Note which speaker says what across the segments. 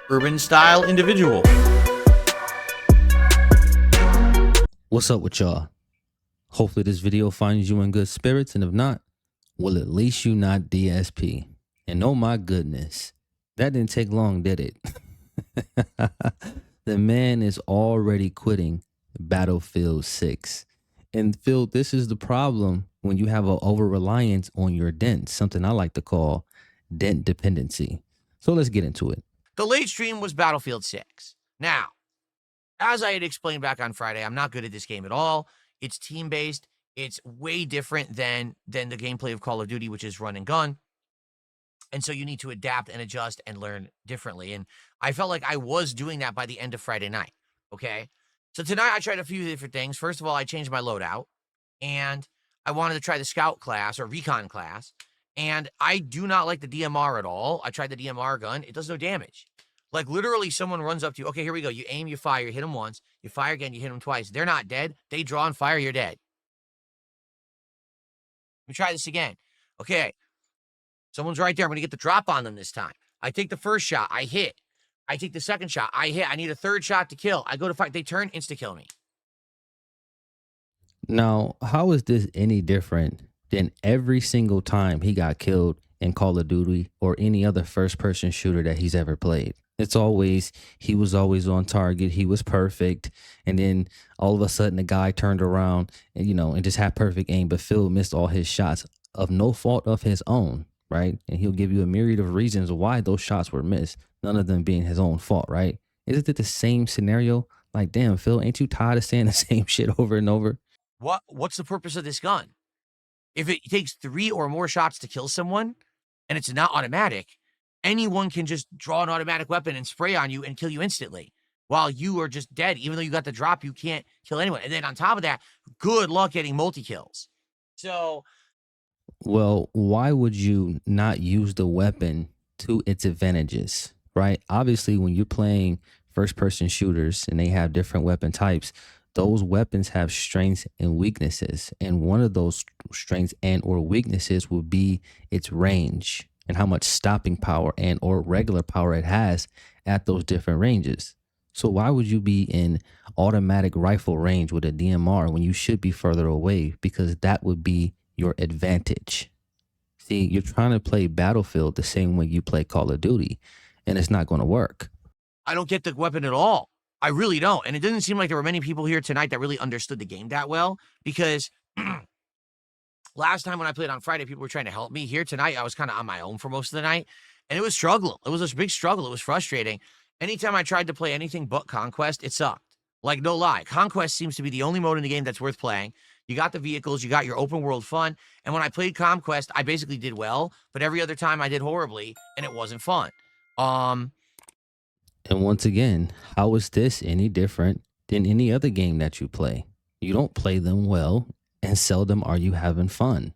Speaker 1: urban style individual.
Speaker 2: What's up with y'all? Hopefully this video finds you in good spirits, and if not, well, at least you not DSP. And oh my goodness, that didn't take long, did it? The man is already quitting Battlefield 6. And Phil, this is the problem when you have an over-reliance on your dent, something I like to call dent dependency. So let's get into it.
Speaker 1: The late stream was Battlefield 6. Now, as I had explained back on Friday, I'm not good at this game at all. It's team-based. It's way different than the gameplay of Call of Duty, which is run and gun. And so you need to adapt and adjust and learn differently. And I felt like I was doing that by the end of Friday night, okay? So tonight I tried a few different things. First of all, I changed my loadout, and I wanted to try the Scout class or Recon class. And I do not like the DMR at all. I tried the DMR gun. It does no damage. Like, literally, someone runs up to you. Okay, here we go. You aim, you fire, you hit them once. You fire again, you hit them twice. They're not dead. They draw and fire, you're dead. Let me try this again. Okay. Someone's right there. I'm going to get the drop on them this time. I take the first shot. I hit. I take the second shot. I hit. I need a third shot to kill. I go to fight. They turn, insta-kill me.
Speaker 2: Now, how is this any different than every single time he got killed in Call of Duty or any other first-person shooter that he's ever played? It's always, he was always on target. He was perfect. And then all of a sudden the guy turned around and, and just had perfect aim, but Phil missed all his shots of no fault of his own, right? And he'll give you a myriad of reasons why those shots were missed, none of them being his own fault, right? Isn't it the same scenario? Like, damn, Phil, ain't you tired of saying the same shit over and over?
Speaker 1: What's the purpose of this gun? If it takes 3 or more shots to kill someone and it's not automatic, anyone can just draw an automatic weapon and spray on you and kill you instantly while you are just dead. Even though you got the drop, you can't kill anyone. And then on top of that, good luck getting multi-kills. So,
Speaker 2: well, why would you not use the weapon to its advantages, right? Obviously, when you're playing first-person shooters and they have different weapon types, those weapons have strengths and weaknesses. And one of those strengths and or weaknesses will be its range and how much stopping power and or regular power it has at those different ranges. So why would you be in automatic rifle range with a DMR when you should be further away? Because that would be your advantage. See, you're trying to play Battlefield the same way you play Call of Duty, and it's not going to work.
Speaker 1: I don't get the weapon at all. I really don't. And it doesn't seem like there were many people here tonight that really understood the game that well, because last time when I played on Friday, people were trying to help me. Here tonight, I was kind of on my own for most of the night, and it was struggle. It was a big struggle. It was frustrating. Anytime I tried to play anything but Conquest, it sucked. Like, no lie. Conquest seems to be the only mode in the game that's worth playing. You got the vehicles, you got your open world fun, and when I played Conquest, I basically did well, but every other time I did horribly, and it wasn't fun.
Speaker 2: And once again, how is this any different than any other game that you play? You don't play them well, and seldom are you having fun.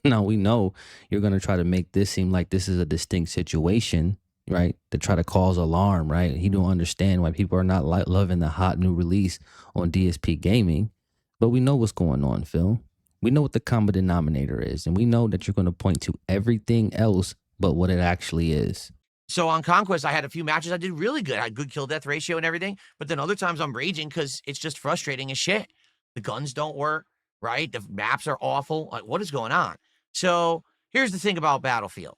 Speaker 2: Now, we know you're going to try to make this seem like this is a distinct situation, right? To try to cause alarm, right? He don't understand why people are not loving the hot new release on DSP Gaming. But we know what's going on, Phil. We know what the common denominator is, and we know that you're going to point to everything else but what it actually is.
Speaker 1: So on Conquest, I had a few matches I did really good. I had good kill-death ratio and everything. But then other times I'm raging because it's just frustrating as shit. The guns don't work, right? The maps are awful. Like, what is going on? So here's the thing about Battlefield,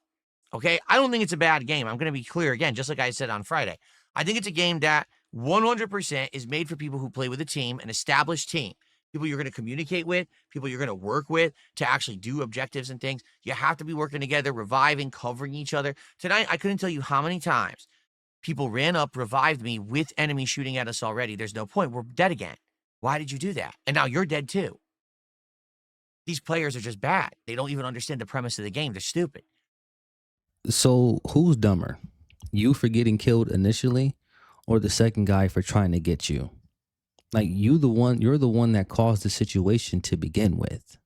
Speaker 1: okay? I don't think it's a bad game. I'm going to be clear again, just like I said on Friday. I think it's a game that 100% is made for people who play with a team, an established team. People you're going to communicate with, people you're going to work with to actually do objectives and things. You have to be working together, reviving, covering each other. Tonight, I couldn't tell you how many times people ran up, revived me with enemies shooting at us already. There's no point. We're dead again. Why did you do that? And now you're dead too. These players are just bad. They don't even understand the premise of the game. They're stupid.
Speaker 2: So who's dumber? You for getting killed initially, or the second guy for trying to get you? Like, you're the one that caused the situation to begin with.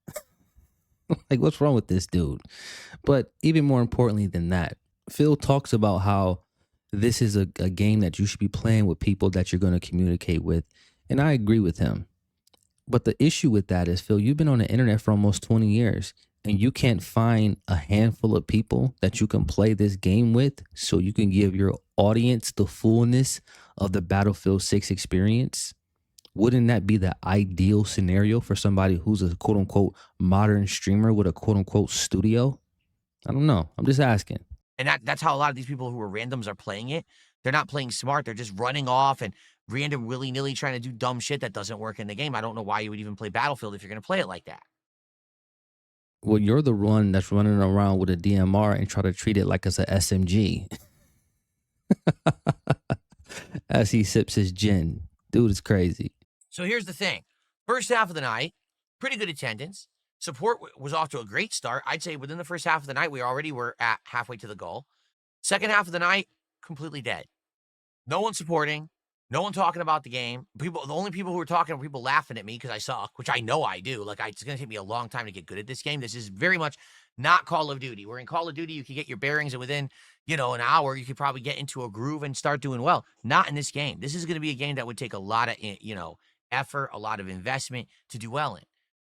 Speaker 2: Like, what's wrong with this dude? But even more importantly than that, Phil talks about how this is a game that you should be playing with people that you're going to communicate with. And I agree with him. But the issue with that is, Phil, you've been on the internet for almost 20 years. and you can't find a handful of people that you can play this game with so you can give your audience the fullness of the Battlefield 6 experience, wouldn't that be the ideal scenario for somebody who's a quote unquote modern streamer with a quote unquote studio? I don't know. I'm just asking.
Speaker 1: And that's how a lot of these people who are randoms are playing it. They're not playing smart. They're just running off and random willy-nilly trying to do dumb shit that doesn't work in the game. I don't know why you would even play Battlefield if you're going to play it like that.
Speaker 2: Well, you're the one that's running around with a DMR and try to treat it like it's a SMG as he sips his gin. Dude is crazy.
Speaker 1: So here's the thing. First half of the night, pretty good attendance. Support was off to a great start. I'd say within the first half of the night, we already were at halfway to the goal. Second half of the night, completely dead. No one supporting. No one talking about the game. The only people who were talking were people laughing at me because I suck, which I know I do. Like, it's going to take me a long time to get good at this game. This is very much not Call of Duty. Where in Call of Duty, you can get your bearings, and within, an hour, you could probably get into a groove and start doing well. Not in this game. This is going to be a game that would take a lot of, effort, a lot of investment to do well in.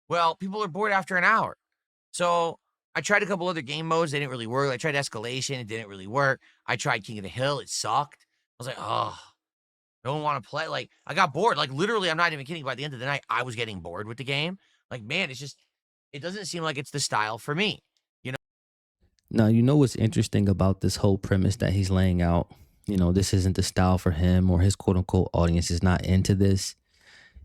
Speaker 1: Well, people are bored after an hour. So I tried a couple other game modes. They didn't really work. I tried Escalation. It didn't really work. I tried King of the Hill. It sucked. I was like, oh, no one want to play. Like, I got bored. Like, literally, I'm not even kidding. By the end of the night, I was getting bored with the game. Like, man, it doesn't seem like it's the style for me.
Speaker 2: Now, you know what's interesting about this whole premise that he's laying out? This isn't the style for him, or his quote unquote audience is not into this.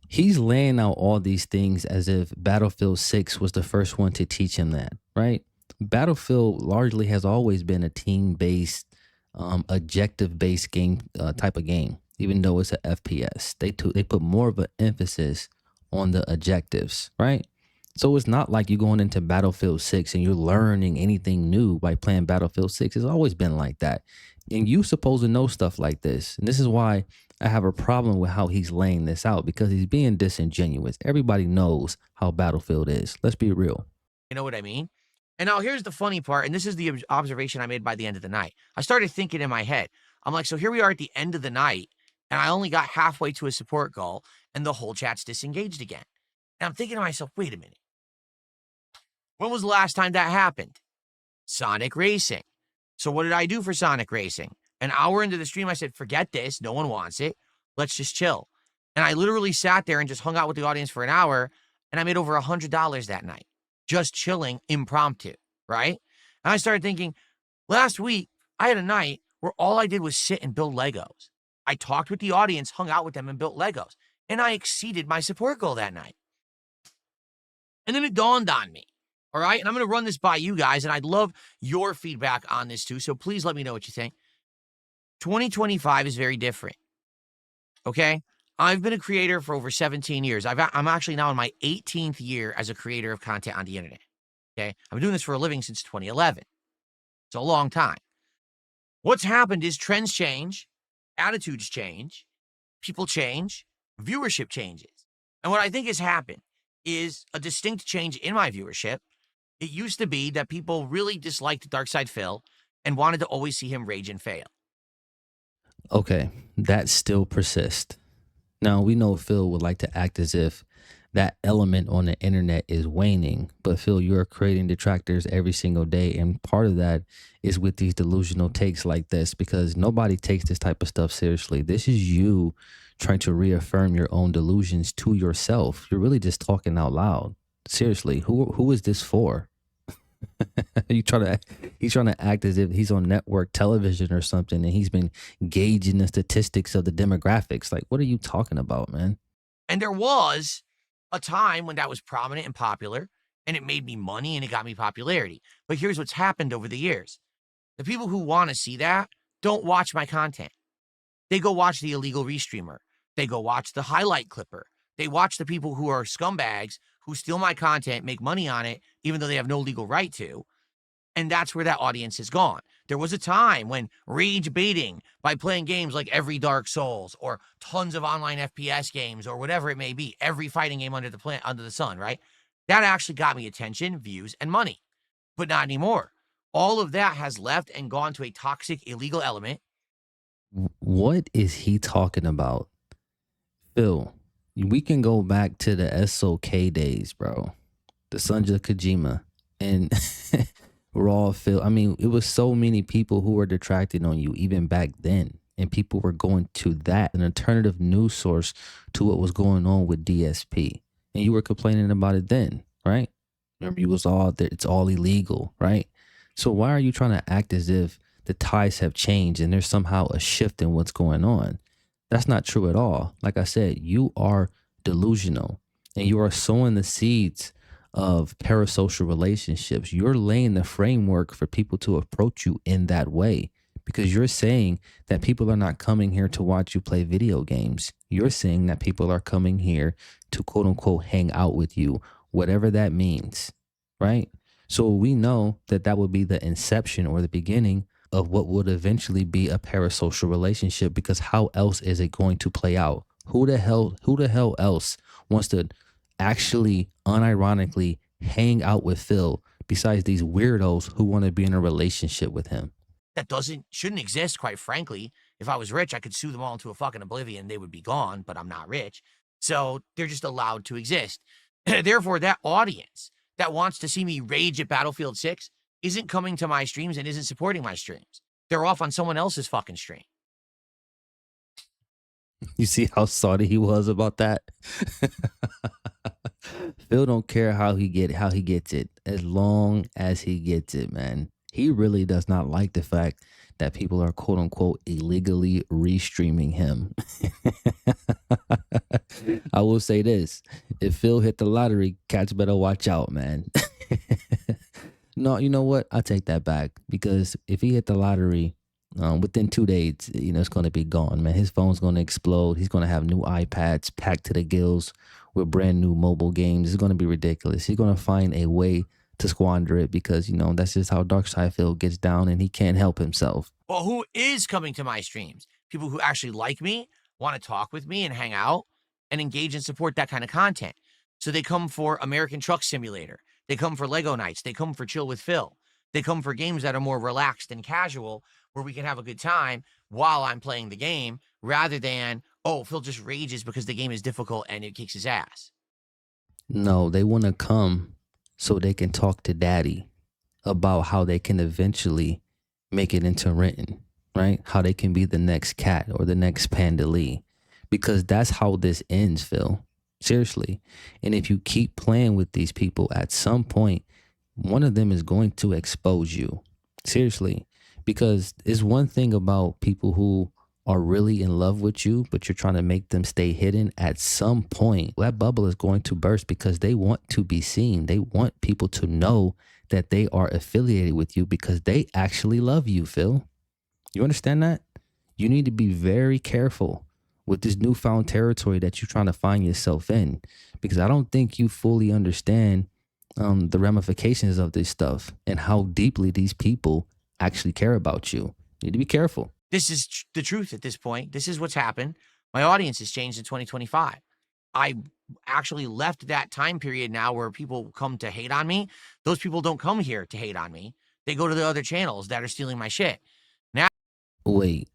Speaker 2: He's laying out all these things as if Battlefield 6 was the first one to teach him that, right? Battlefield largely has always been a team-based, objective-based game type of game, even though it's a FPS. They put more of an emphasis on the objectives, right? So it's not like you're going into Battlefield 6 and you're learning anything new by playing Battlefield 6. It's always been like that. And you supposed to know stuff like this. And this is why I have a problem with how he's laying this out, because he's being disingenuous. Everybody knows how Battlefield is. Let's be real.
Speaker 1: You know what I mean? And now here's the funny part, and this is the observation I made by the end of the night. I started thinking in my head, I'm like, so here we are at the end of the night, and I only got halfway to a support goal, and the whole chat's disengaged again. And I'm thinking to myself, wait a minute. When was the last time that happened? Sonic Racing. So what did I do for Sonic Racing? An hour into the stream, I said, forget this. No one wants it. Let's just chill. And I literally sat there and just hung out with the audience for an hour, and I made over $100 that night. Just chilling, impromptu, right? And I started thinking, last week, I had a night where all I did was sit and build Legos. I talked with the audience, hung out with them, and built Legos. And I exceeded my support goal that night. And then it dawned on me. All right. And I'm going to run this by you guys, and I'd love your feedback on this too. So please let me know what you think. 2025 is very different. Okay. I've been a creator for over 17 years. I'm actually now in my 18th year as a creator of content on the internet. Okay. I've been doing this for a living since 2011. It's a long time. What's happened is trends change, attitudes change, people change, viewership changes. And what I think has happened is a distinct change in my viewership. It used to be that people really disliked Darksydephil and wanted to always see him rage and fail.
Speaker 2: Okay, that still persists. Now, we know Phil would like to act as if that element on the internet is waning, but Phil, you're creating detractors every single day, and part of that is with these delusional takes like this, because nobody takes this type of stuff seriously. This is you trying to reaffirm your own delusions to yourself. You're really just talking out loud. Seriously, who is this for? He's trying to act as if he's on network television or something, and he's been gauging the statistics of the demographics. Like, what are you talking about, man?
Speaker 1: And there was a time when that was prominent and popular, and it made me money and it got me popularity. But here's what's happened over the years. The people who want to see that don't watch my content. They go watch the illegal restreamer. They go watch the highlight clipper. They watch the people who are scumbags who steal my content, make money on it, even though they have no legal right to. And that's where that audience has gone. There was a time when rage baiting by playing games like every Dark Souls or tons of online FPS games or whatever it may be, every fighting game under the sun, right? That actually got me attention, views, and money. But not anymore. All of that has left and gone to a toxic, illegal element.
Speaker 2: What is he talking about? Phil, we can go back to the SOK days, bro. The Sons of Kojima. And raw feel. I mean, it was so many people who were detracting on you even back then. And people were going to that, an alternative news source to what was going on with DSP. And you were complaining about it then, right? Remember, you was all that it's all illegal, right? So why are you trying to act as if the tides have changed and there's somehow a shift in what's going on? That's not true at all. Like I said, you are delusional and you are sowing the seeds of parasocial relationships. You're laying the framework for people to approach you in that way because you're saying that people are not coming here to watch you play video games. You're saying that people are coming here to quote unquote hang out with you, whatever that means, right? So we know that that would be the inception or the beginning of what would eventually be a parasocial relationship because how else is it going to play out? Who the hell else wants to actually unironically hang out with Phil besides these weirdos who want to be in a relationship with him?
Speaker 1: That shouldn't exist, quite frankly. If I was rich, I could sue them all into a fucking oblivion. They would be gone, but I'm not rich. So they're just allowed to exist. Therefore, that audience that wants to see me rage at Battlefield 6 isn't coming to my streams and isn't supporting my streams. They're off on someone else's fucking stream.
Speaker 2: You see how salty he was about that? Phil don't care how he gets it as long as he gets it, man. He really does not like the fact that people are quote unquote illegally restreaming him. I will say this. If Phil hit the lottery, cats better watch out, man. No, you know what? I take that back because if he hit the lottery, within 2 days, it's going to be gone, man. His phone's going to explode. He's going to have new iPads packed to the gills with brand new mobile games. It's going to be ridiculous. He's going to find a way to squander it because, that's just how darksydephil gets down and he can't help himself.
Speaker 1: Well, who is coming to my streams? People who actually like me, want to talk with me and hang out and engage and support that kind of content. So they come for American Truck Simulator. They come for Lego Nights. They come for Chill with Phil. They come for games that are more relaxed and casual where we can have a good time while I'm playing the game rather than, oh, Phil just rages because the game is difficult and it kicks his ass.
Speaker 2: No, they want to come so they can talk to daddy about how they can eventually make it into Renton, right? How they can be the next cat or the next Panda Lee. Because that's how this ends, Phil. Seriously. And if you keep playing with these people, at some point, one of them is going to expose you. Seriously. Because it's one thing about people who are really in love with you, but you're trying to make them stay hidden. At some point, that bubble is going to burst because they want to be seen. They want people to know that they are affiliated with you because they actually love you, Phil. You understand that? You need to be very careful with this newfound territory that you're trying to find yourself in, because I don't think you fully understand the ramifications of this stuff and how deeply these people actually care about you. You need to be careful.
Speaker 1: This is the truth at this point. This is what's happened. My audience has changed in 2025. I actually left that time period now where people come to hate on me. Those people don't come here to hate on me. They go to the other channels that are stealing my shit. Now,
Speaker 2: Wait.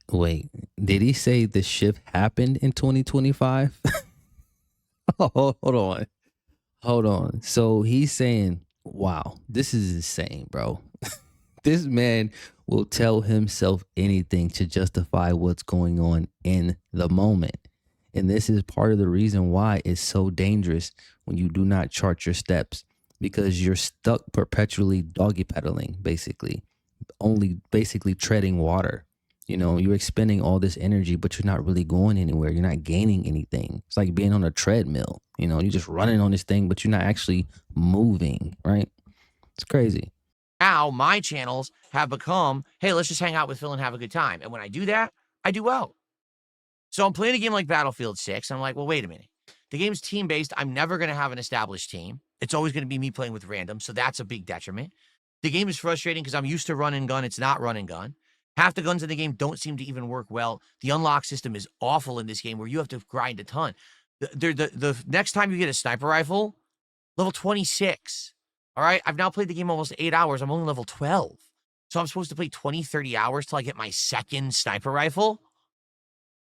Speaker 2: Did he say the shift happened in 2025? Hold on. So he's saying, wow, this is insane, bro. This man will tell himself anything to justify what's going on in the moment. And this is part of the reason why it's so dangerous when you do not chart your steps, because you're stuck perpetually doggy pedaling, basically, only basically treading water. You're expending all this energy, but you're not really going anywhere. You're not gaining anything. It's like being on a treadmill. You're just running on this thing, but you're not actually moving, right? It's crazy.
Speaker 1: now my channels have become, hey, let's just hang out with Phil and have a good time. And when I do that, I do well. So I'm playing a game like Battlefield 6. And I'm like, well, wait a minute. The game's team-based. I'm never going to have an established team. It's always going to be me playing with random. So that's a big detriment. The game is frustrating because I'm used to run and gun. It's not run and gun. Half the guns in the game don't seem to even work well. The unlock system is awful in this game where you have to grind a ton. The next time you get a sniper rifle, level 26. All right. I've now played the game almost 8 hours. I'm only level 12. So I'm supposed to play 20, 30 hours till I get my second sniper rifle.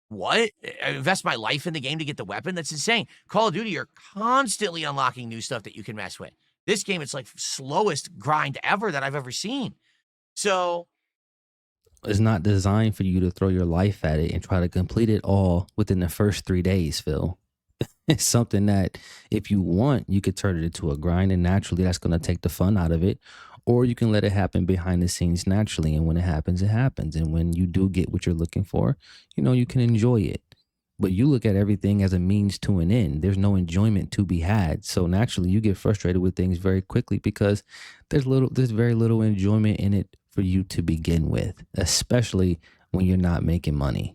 Speaker 1: What? I invest my life in the game to get the weapon? That's insane. Call of Duty, you're constantly unlocking new stuff that you can mess with. This game, it's like slowest grind ever that I've ever seen. So
Speaker 2: It's not designed for you to throw your life at it and try to complete it all within the first 3 days, Phil. It's something that if you want, you could turn it into a grind, and naturally that's going to take the fun out of it. Or you can let it happen behind the scenes naturally. And when it happens, it happens. And when you do get what you're looking for, you can enjoy it. But you look at everything as a means to an end. There's no enjoyment to be had. So naturally you get frustrated with things very quickly because there's very little enjoyment in it for you to begin with, especially when you're not making money.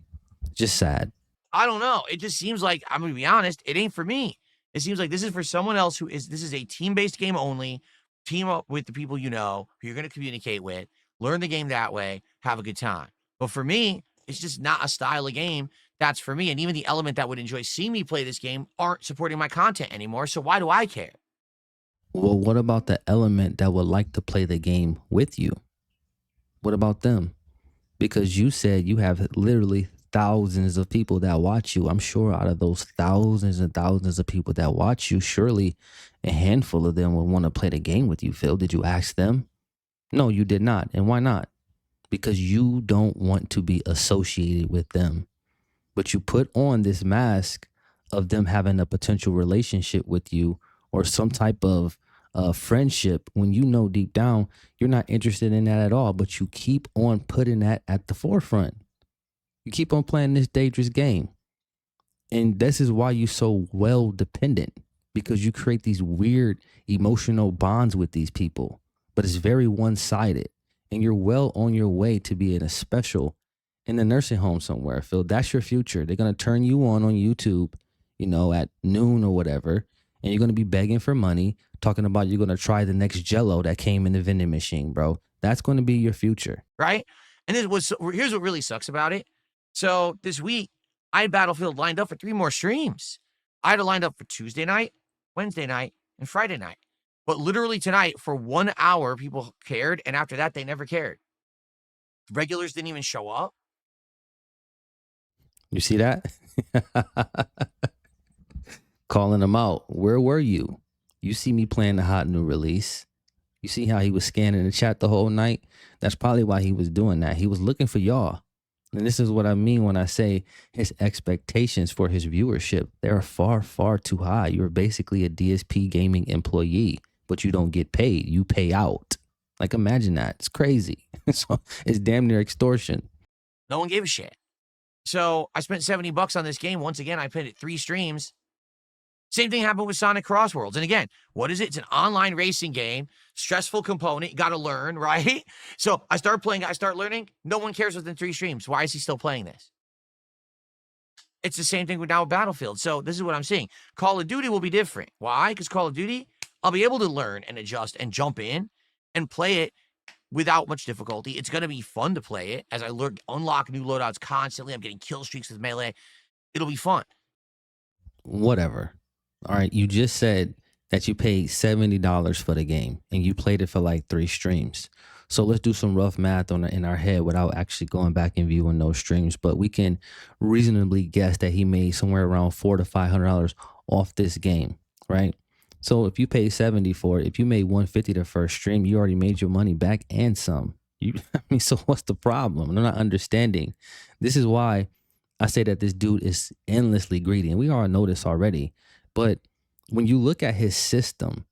Speaker 2: Just sad.
Speaker 1: I don't know. It just seems like, I'm going to be honest, it ain't for me. It seems like this is for someone else this is a team-based game only. Team up with the people who you're going to communicate with, learn the game that way, have a good time. But for me, it's just not a style of game that's for me. And even the element that would enjoy seeing me play this game aren't supporting my content anymore. So why do I care?
Speaker 2: Well, what about the element that would like to play the game with you? What about them? Because you said you have literally thousands of people that watch you. I'm sure out of those thousands and thousands of people that watch you, surely a handful of them would want to play the game with you, Phil. Did you ask them? No, you did not. And why not? Because you don't want to be associated with them. But you put on this mask of them having a potential relationship with you or some type of friendship when you know deep down you're not interested in that at all. But you keep on putting that at the forefront. You keep on playing this dangerous game. And this is why you're so well dependent, because you create these weird emotional bonds with these people, but it's very one-sided. And you're well on your way to being a special in the nursing home somewhere, Phil. That's your future. They're going to turn you on YouTube, at noon or whatever, and you're going to be begging for money, talking about you're going to try the next Jello that came in the vending machine, bro. That's going to be your future.
Speaker 1: Right? And here's what really sucks about it. So this week, I had Battlefield lined up for 3 more streams. I had it lined up for Tuesday night, Wednesday night, and Friday night. But literally tonight, for 1 hour, people cared, and after that, they never cared. Regulars didn't even show up.
Speaker 2: You see that? Calling them out. Where were you? You see me playing the hot new release. You see how he was scanning the chat the whole night? That's probably why he was doing that. He was looking for y'all. And this is what I mean when I say his expectations for his viewership. They're far, far too high. You're basically a DSP gaming employee, but you don't get paid. You pay out. Like, imagine that. It's crazy. So it's damn near extortion.
Speaker 1: No one gave a shit. So I spent $70 on this game. Once again, I played it 3 streams. Same thing happened with Sonic Crossworlds. And again, what is it? It's an online racing game, stressful component. You got to learn, right? So I start playing, I start learning. No one cares within 3 streams. Why is he still playing this? It's the same thing with now with Battlefield. So this is what I'm seeing. Call of Duty will be different. Why? Because Call of Duty, I'll be able to learn and adjust and jump in and play it without much difficulty. It's going to be fun to play it as I unlock new loadouts constantly. I'm getting kill streaks with melee. It'll be fun.
Speaker 2: Whatever. All right. You just said that you paid $70 for the game and you played it for like 3 streams. So let's do some rough math in our head without actually going back and viewing those streams. But we can reasonably guess that he made somewhere around $400 to $500 off this game, right? So if you paid 70 for it, if you made 150 the first stream, you already made your money back and some. So what's the problem? I'm not understanding. This is why I say that this dude is endlessly greedy, and we all know this already. But when you look at his system,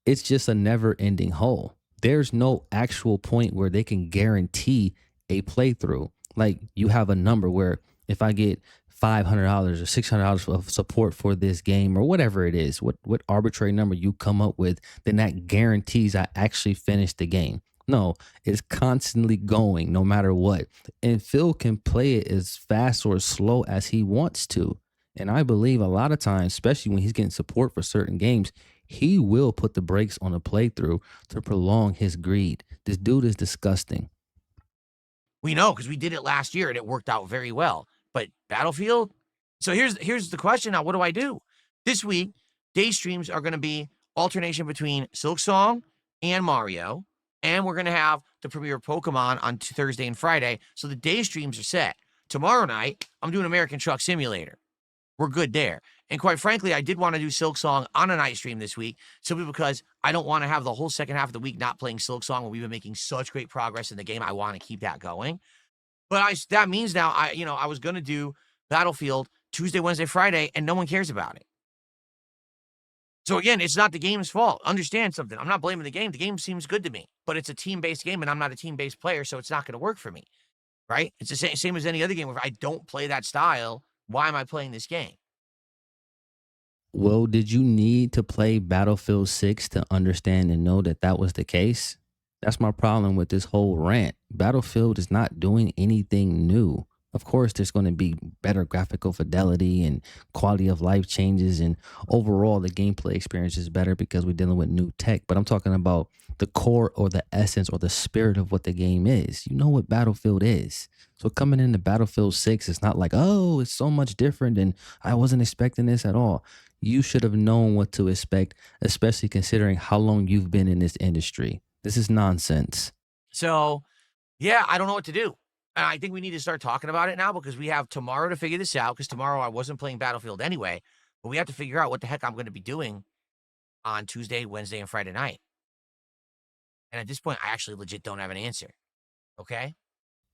Speaker 2: it's just a never-ending hole. There's no actual point where they can guarantee a playthrough. Like, you have a number where if I get $500 or $600 of support for this game or whatever it is, what arbitrary number you come up with, then that guarantees I actually finish the game. No, it's constantly going no matter what. And Phil can play it as fast or as slow as he wants to. And I believe a lot of times, especially when he's getting support for certain games, he will put the brakes on a playthrough to prolong his greed. This dude is disgusting.
Speaker 1: We know because we did it last year and it worked out very well. But Battlefield? So here's the question now. What do I do? This week, day streams are going to be alternation between Silksong and Mario. And we're going to have the premiere of Pokemon on Thursday and Friday. So the day streams are set. Tomorrow night, I'm doing American Truck Simulator. we're good there. And quite frankly, I did want to do Silk Song on a night stream this week, simply because I don't want to have the whole second half of the week not playing Silk Song when we've been making such great progress in the game. I want to keep that going. But that means now I was going to do Battlefield Tuesday, Wednesday, Friday, and no one cares about it. So again, it's not the game's fault. Understand something. I'm not blaming the game. The game seems good to me, but it's a team-based game, and I'm not a team-based player, so it's not going to work for me, right? It's the same as any other game. If I don't play that style, why am I playing this game?
Speaker 2: Well, did you need to play Battlefield 6 to understand and know that that was the case? That's my problem with this whole rant. Battlefield is not doing anything new. Of course, there's going to be better graphical fidelity and quality of life changes, and overall, the gameplay experience is better because we're dealing with new tech. But I'm talking about the core or the essence or the spirit of what the game is. You know what Battlefield is. So coming into Battlefield 6, it's not like, oh, it's so much different and I wasn't expecting this at all. You should have known what to expect, especially considering how long you've been in this industry. This is nonsense.
Speaker 1: So, yeah, I don't know what to do. And I think we need to start talking about it now, because we have tomorrow to figure this out, because tomorrow I wasn't playing Battlefield anyway. But we have to figure out what the heck I'm going to be doing on Tuesday, Wednesday, and Friday night. And at this point, I actually legit don't have an answer. Okay?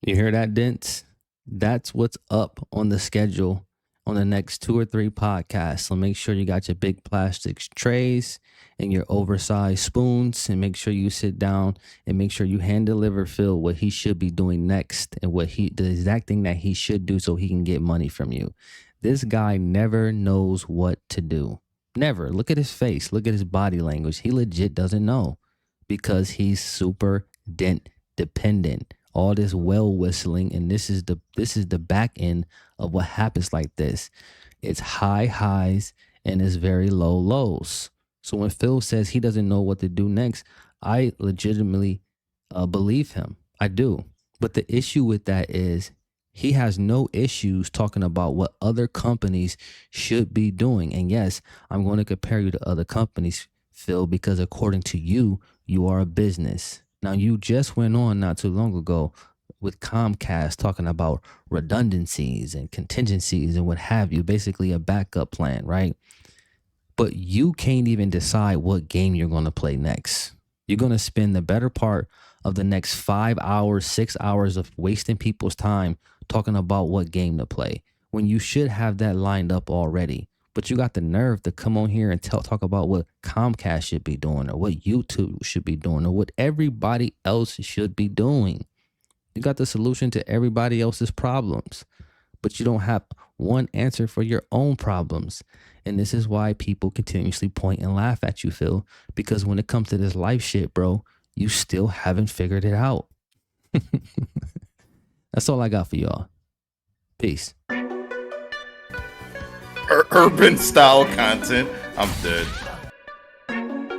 Speaker 2: You hear that, Dents? That's what's up on the schedule on the next 2 or 3 podcasts. So make sure you got your big plastic trays and your oversized spoons, and make sure you sit down and make sure you hand deliver Phil what he should be doing next and the exact thing that he should do so he can get money from you. This guy never knows what to do. Never. Look at his face. Look at his body language. He legit doesn't know because he's super dent dependent. All this well whistling, and this is the back end of what happens like this. It's high highs and it's very low lows. So when Phil says he doesn't know what to do next, I legitimately believe him. I do. But the issue with that is he has no issues talking about what other companies should be doing. And yes, I'm going to compare you to other companies, Phil, because according to you, you are a business. Now, you just went on not too long ago with Comcast talking about redundancies and contingencies and what have you, basically a backup plan, right? But you can't even decide what game you're going to play next. You're going to spend the better part of the next 5 hours, 6 hours of wasting people's time talking about what game to play when you should have that lined up already. But you got the nerve to come on here and talk about what Comcast should be doing or what YouTube should be doing or what everybody else should be doing. You got the solution to everybody else's problems, but you don't have one answer for your own problems. And this is why people continuously point and laugh at you, Phil, because when it comes to this life shit, bro, you still haven't figured it out. That's all I got for y'all. Peace.
Speaker 3: Urban style content. I'm dead.